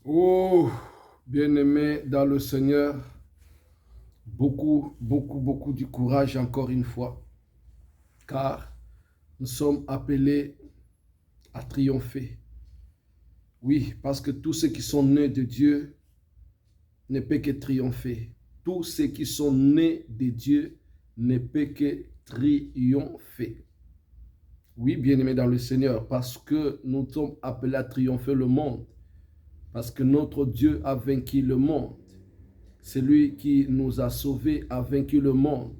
Oh, bien-aimé dans le Seigneur, beaucoup du courage encore une fois, car nous sommes appelés à triompher. Oui, parce que tous ceux qui sont nés de Dieu ne peuvent que triompher. Tous ceux qui sont nés de Dieu ne peuvent que triompher. Oui, bien-aimé dans le Seigneur, parce que nous sommes appelés à triompher le monde, parce que notre Dieu a vaincu le monde. C'est lui qui nous a sauvés, a vaincu le monde.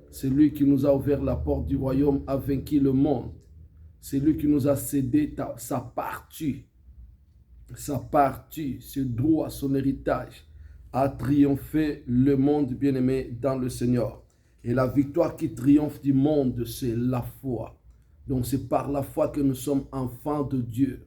C'est lui qui nous a ouvert la porte du royaume, a vaincu le monde. C'est lui qui nous a cédé sa partie, ce droit, son héritage, a triomphé le monde bien-aimé dans le Seigneur. Et la victoire qui triomphe du monde, c'est la foi. Donc c'est par la foi que nous sommes enfants de Dieu.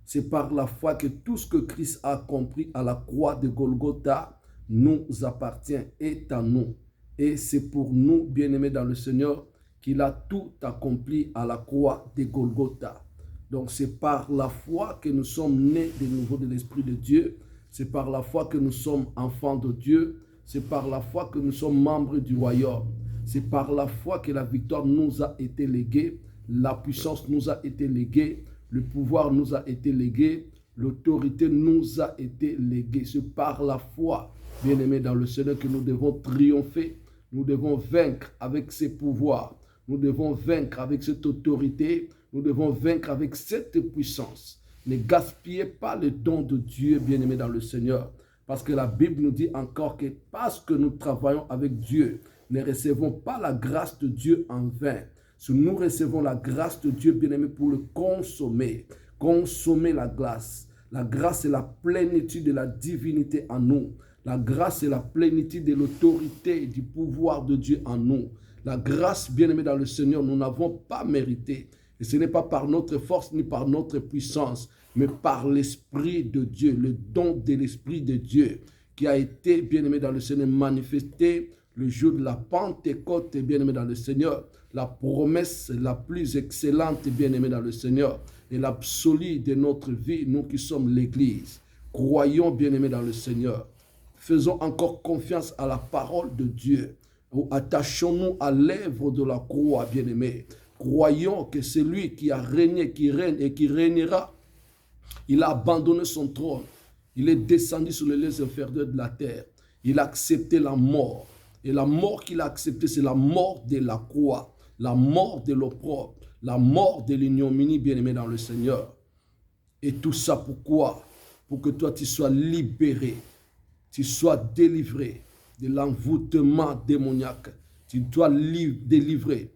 C'est par la foi que tout ce que Christ a accompli à la croix de Golgotha nous appartient, est à nous. Et c'est pour nous, bien-aimés dans le Seigneur, qu'il a tout accompli à la croix de Golgotha. Donc c'est par la foi que nous sommes nés de nouveau de l'Esprit de Dieu. C'est par la foi que nous sommes enfants de Dieu. C'est par la foi que nous sommes membres du royaume. C'est par la foi que la victoire nous a été léguée, la puissance nous a été léguée, le pouvoir nous a été légué, l'autorité nous a été léguée. C'est par la foi, bien-aimés dans le Seigneur, que nous devons triompher. Nous devons vaincre avec ces pouvoirs. Nous devons vaincre avec cette autorité. Nous devons vaincre avec cette puissance. Ne gaspillez pas le don de Dieu, bien-aimés dans le Seigneur. Parce que la Bible nous dit encore que parce que nous travaillons avec Dieu, ne recevons pas la grâce de Dieu en vain. Si nous recevons la grâce de Dieu, bien-aimé, pour le consommer la grâce. La grâce est la plénitude de la divinité en nous. La grâce est la plénitude de l'autorité et du pouvoir de Dieu en nous. La grâce, bien-aimé dans le Seigneur, nous n'avons pas mérité. Et ce n'est pas par notre force ni par notre puissance, mais par l'Esprit de Dieu, le don de l'Esprit de Dieu qui a été, bien-aimé dans le Seigneur, manifesté le jour de la Pentecôte, bien-aimé dans le Seigneur, la promesse la plus excellente, bien-aimé dans le Seigneur, et l'absolu de notre vie, nous qui sommes l'Église. Croyons, bien-aimé dans le Seigneur. Faisons encore confiance à la parole de Dieu. Attachons-nous à l'œuvre de la croix, bien-aimé. Croyons que c'est lui qui a régné, qui règne et qui régnera. Il a abandonné son trône. Il est descendu sur les lieux inférieurs de la terre. Il a accepté la mort. Et la mort qu'il a acceptée, c'est la mort de la croix, la mort de l'opprobre, la mort de l'ignominie, bien-aimé dans le Seigneur. Et tout ça pourquoi? Pour que toi, tu sois libéré, tu sois délivré de l'envoûtement démoniaque, tu sois délivré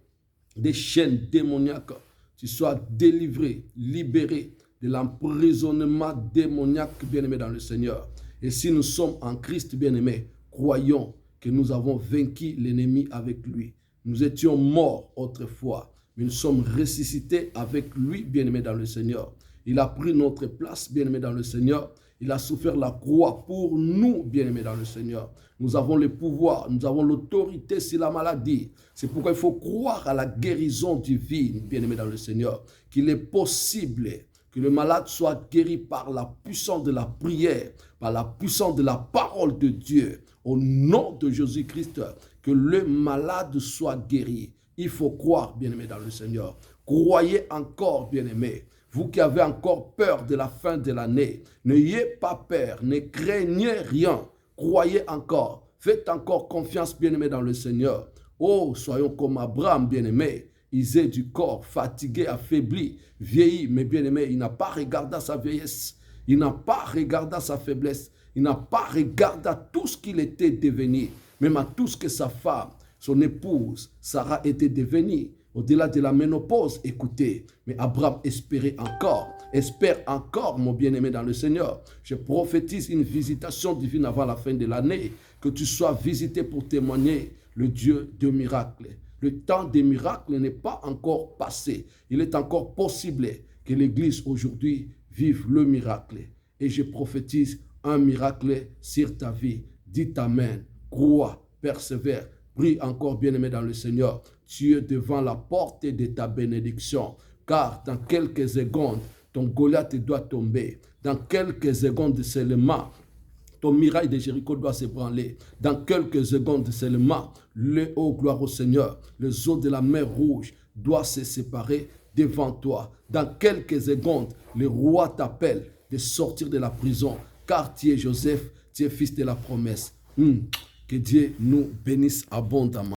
des chaînes démoniaques, tu sois délivré, libéré de l'emprisonnement démoniaque, bien-aimé dans le Seigneur. Et si nous sommes en Christ, bien-aimé, croyons que nous avons vaincu l'ennemi avec lui. Nous étions morts autrefois, mais nous sommes ressuscités avec lui, bien-aimé dans le Seigneur. Il a pris notre place, bien-aimé dans le Seigneur. Il a souffert la croix pour nous, bien-aimés dans le Seigneur. Nous avons le pouvoir, nous avons l'autorité sur la maladie. C'est pourquoi il faut croire à la guérison divine, bien-aimés dans le Seigneur, qu'il est possible que le malade soit guéri par la puissance de la prière, par la puissance de la parole de Dieu. Au nom de Jésus-Christ, que le malade soit guéri. Il faut croire, bien-aimés dans le Seigneur. Croyez encore, bien-aimés. Vous qui avez encore peur de la fin de l'année, n'ayez pas peur, ne craignez rien. Croyez encore. Faites encore confiance, bien-aimés, dans le Seigneur. Oh, soyons comme Abraham, bien-aimé. Isée du corps, fatigué, affaibli, vieilli, mais bien-aimé, il n'a pas regardé à sa vieillesse. Il n'a pas regardé à sa faiblesse. Il n'a pas regardé à tout ce qu'il était devenu, même à tout ce que sa femme, son épouse, Sarah, était devenue. Au-delà de la ménopause, écoutez, mais Abraham espérait encore, espère encore, mon bien-aimé dans le Seigneur. Je prophétise une visitation divine avant la fin de l'année, que tu sois visité pour témoigner le Dieu de miracles. Le temps des miracles n'est pas encore passé. Il est encore possible que l'Église aujourd'hui vive le miracle. Et je prophétise un miracle sur ta vie. Dis Amen, crois, persévère. Prie encore, bien-aimé dans le Seigneur. Tu es devant la porte de ta bénédiction, car dans quelques secondes, ton Goliath doit tomber. Dans quelques secondes seulement, ton miracle de Jéricho doit s'ébranler. Dans quelques secondes seulement, gloire au Seigneur, les eaux de la mer Rouge doivent se séparer devant toi. Dans quelques secondes, le roi t'appelle de sortir de la prison, car tu es Joseph, tu es fils de la promesse. Que Dieu nous bénisse abondamment.